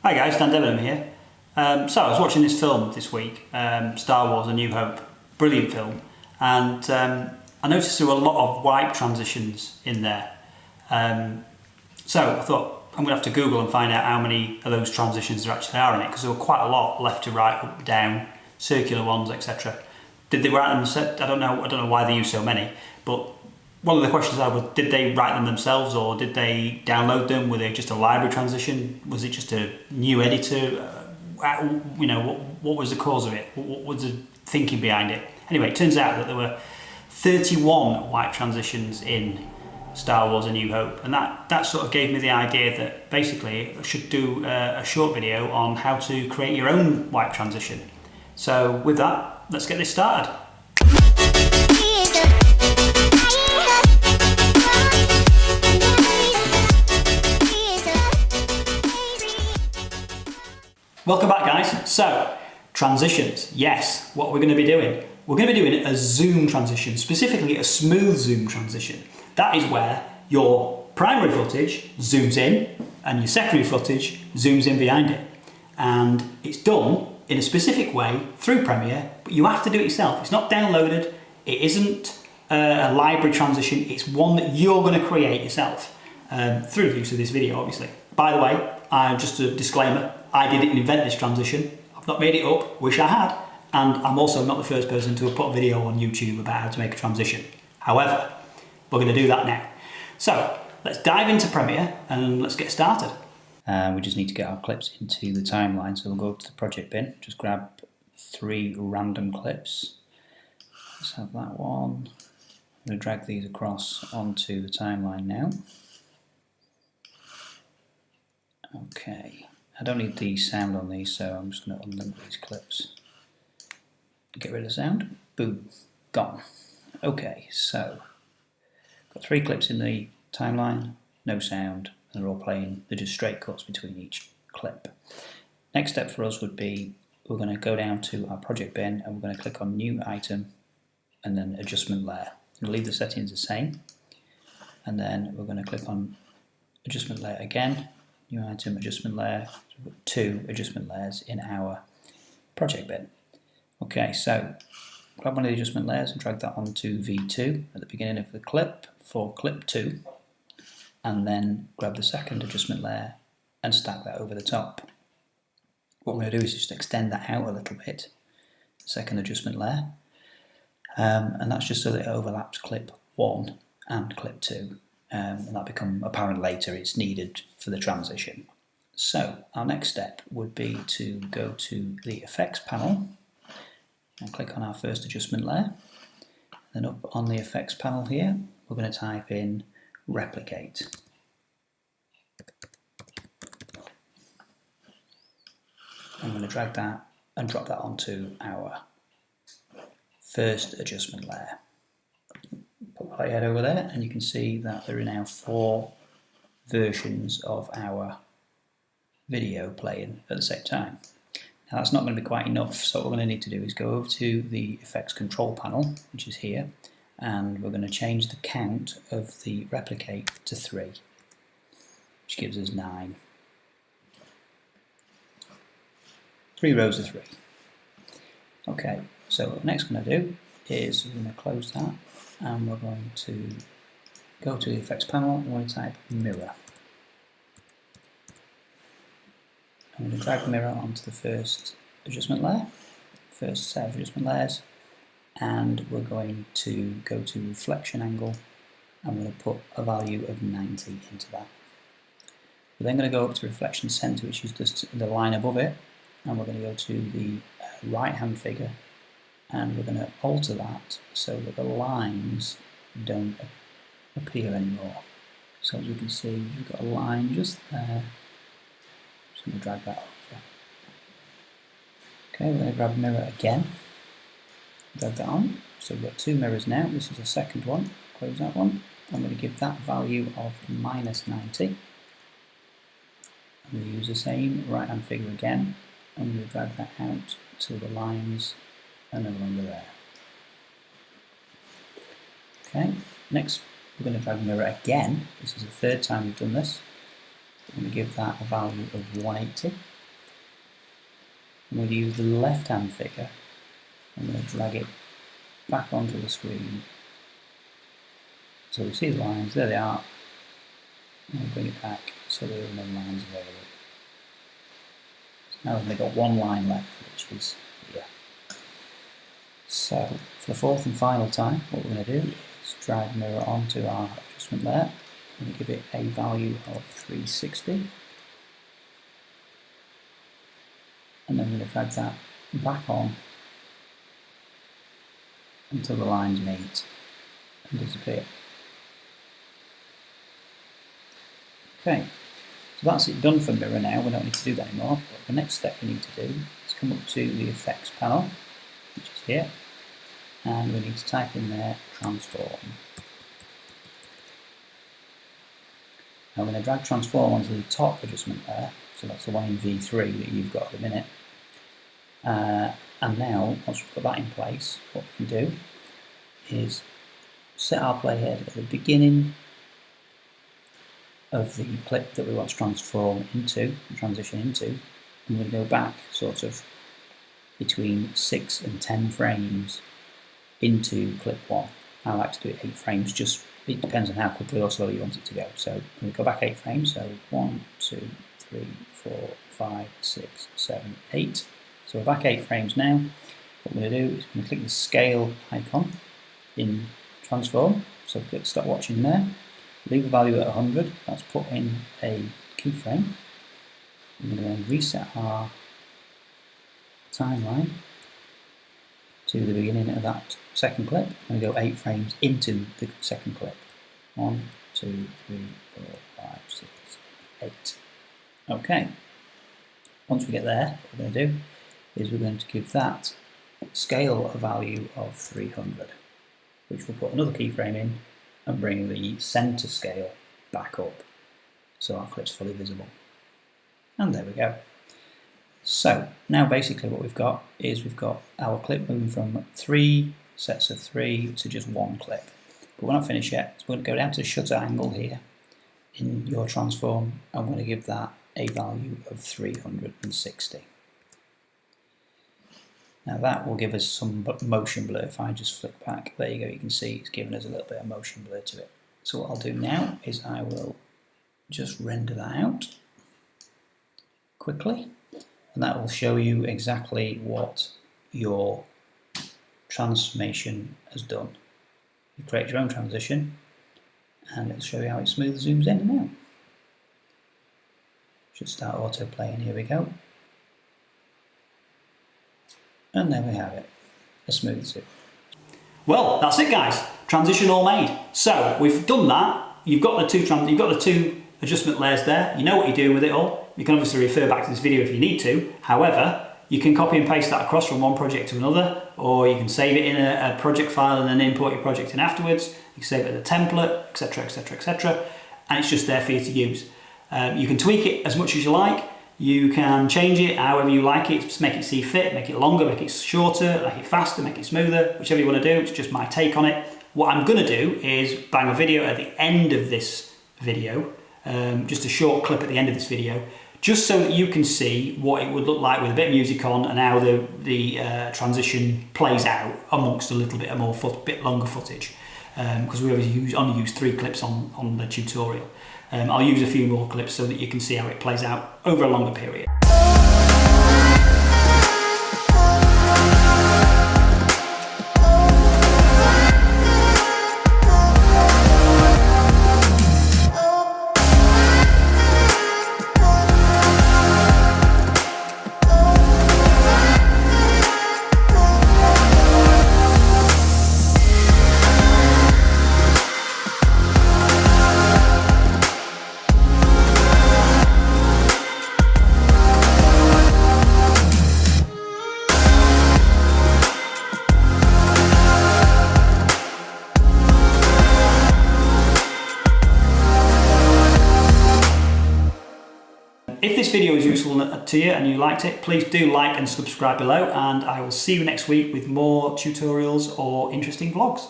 Hi guys, Dan Debenham here. So I was watching this film this week, Star Wars: A New Hope. Brilliant film. And I noticed there were a lot of wipe transitions in there. So I thought I'm going to have to Google and find out how many of those transitions there actually are in it, because there were quite a lot, left to right, up, down, circular ones, etc. Did they write them? I don't know why they use so many, but one of the questions I was, did they write them themselves or did they download them? Were they just a library transition? Was it just a new editor? What was the cause of it? What was the thinking behind it? Anyway, it turns out that there were 31 wipe transitions in Star Wars: A New Hope, and that sort of gave me the idea that basically I should do a short video on how to create your own wipe transition. So with that, let's get this started. Welcome back guys. So, transitions, yes, what we're going to be doing. We're going to be doing a zoom transition, specifically a smooth zoom transition. That is where your primary footage zooms in and your secondary footage zooms in behind it. And it's done in a specific way through Premiere, but you have to do it yourself. It's not downloaded, it isn't a library transition, it's one that you're going to create yourself through the use of this video, obviously. By the way, just a disclaimer, I didn't invent this transition. I've not made it up, wish I had, and I'm also not the first person to have put a video on YouTube about how to make a transition. However, we're going to do that now. So let's dive into Premiere and let's get started. We just need to get our clips into the timeline, so we'll go to the project bin, just grab 3 random clips. Let's have that one. I'm going to drag these across onto the timeline now. Okay, I don't need the sound on these, so I'm just going to unlink these clips. Get rid of the sound. Boom, gone. Okay, so got 3 clips in the timeline, no sound, and they're all playing. They're just straight cuts between each clip. Next step for us would be we're going to go down to our project bin and we're going to click on New Item and then Adjustment Layer. We'll leave the settings the same, and then we're going to click on Adjustment Layer again. New Item, Adjustment Layer. So we've got 2 adjustment layers in our project bin. Okay, so grab one of the adjustment layers and drag that onto V2 at the beginning of the clip for clip 2, and then grab the second adjustment layer and stack that over the top. What we're going to do is just extend that out a little bit, the second adjustment layer, and that's just so that it overlaps clip 1 and clip 2. And that become apparent later, it's needed for the transition. So our next step would be to go to the effects panel and click on our first adjustment layer. Then up on the effects panel here, we're going to type in replicate. I'm going to drag that and drop that onto our first adjustment layer. Put my head over there and you can see that there are now 4 versions of our video playing at the same time. Now that's not going to be quite enough, so what we're going to need to do is go over to the effects control panel, which is here, and we're going to change the count of the replicate to 3, which gives us 9. 3 rows of 3. Okay, so what we're next going to do is we're going to close that and we're going to go to the effects panel and we're going to type mirror. I'm going to drag the mirror onto the first adjustment layer, first set of adjustment layers, and we're going to go to reflection angle and we're going to put a value of 90 into that. We're then going to go up to reflection center, which is just the line above it, and we're going to go to the right hand figure and we're going to alter that so that the lines don't appear anymore. So as you can see, you've got a line just there. Just going to drag that over. Okay, we're going to grab mirror again, drag that on. So we've got 2 mirrors now. This is the second one. Close that one. I'm going to give that value of -90. I'm going to use the same right hand figure again. I'm going to drag that out till the lines are no longer there. Okay, next we're going to drag mirror again. This is the 3rd time we've done this. I'm going to give that a value of 180. I'm going to use the left-hand figure. I'm going to drag it back onto the screen. So we see the lines, there they are. And we'll bring it back so there are no lines available. So now we've only got one line left, which is here. So for the fourth and final time, what we're going to do is drag mirror onto our adjustment layer. I'm going to give it a value of 360. And then I'm going to drag that back on until the lines meet and disappear. Okay, so that's it done for mirror now. We don't need to do that anymore. But the next step we need to do is come up to the effects panel, which is here, and we need to type in there transform. Now we're going to drag transform onto the top adjustment there, so that's the one in V3 that you've got at the minute. And now, once we've got that in place, what we can do is set our playhead at the beginning of the clip that we want to transform into, transition into, and we're going to go back sort of between 6 and 10 frames into clip 1. I like to do it 8 frames, just it depends on how quickly or slowly you want it to go. So we'll go back 8 frames, so 1, 2, 3, 4, 5, 6, 7, 8. So we're back 8 frames now. What we're going to do is we're going to click the scale icon in transform, so click stop watching there. Leave the value at 100, that's put in a keyframe. We're going to reset our timeline to the beginning of that second clip. I'm going to go 8 frames into the second clip. 1, 2, 3, 4, 5, 6, 7, 8. Okay. Once we get there, what we're going to do is we're going to give that scale a value of 300, which will put another keyframe in and bring the center scale back up so our clip's fully visible. And there we go. So now basically what we've got is we've got our clip moving from 3 sets of 3 to just 1 clip. But we're not finished yet, so we're going to go down to the shutter angle here in your transform, and we're going to give that a value of 360. Now that will give us some motion blur. If I just flick back, there you go, you can see it's given us a little bit of motion blur to it. So what I'll do now is I will just render that out quickly, and that will show you exactly what your transformation has done. You create your own transition and it'll show you how it smooth zooms in and out. Should start autoplay, and here we go. And there we have it, a smooth zoom. Well, that's it, guys. Transition all made. So we've done that. You've got the two adjustment layers there. You know what you're doing with it all. You can obviously refer back to this video if you need to. However, you can copy and paste that across from one project to another, or you can save it in a project file and then import your project in afterwards. You can save it as a template, etc., etc., etc., and it's just there for you to use. You can tweak it as much as you like. You can change it however you like it, just make it see fit, make it longer, make it shorter, make it faster, make it smoother, whichever you want to do. It's just my take on it. What I'm going to do is bang a video at the end of this video, just a short clip at the end of this video, just so that you can see what it would look like with a bit of music on and how the transition plays out amongst a little bit more bit longer footage, because we only use 3 clips on the tutorial. I'll use a few more clips so that you can see how it plays out over a longer period. If this video was useful to you and you liked it, please do like and subscribe below, and I will see you next week with more tutorials or interesting vlogs.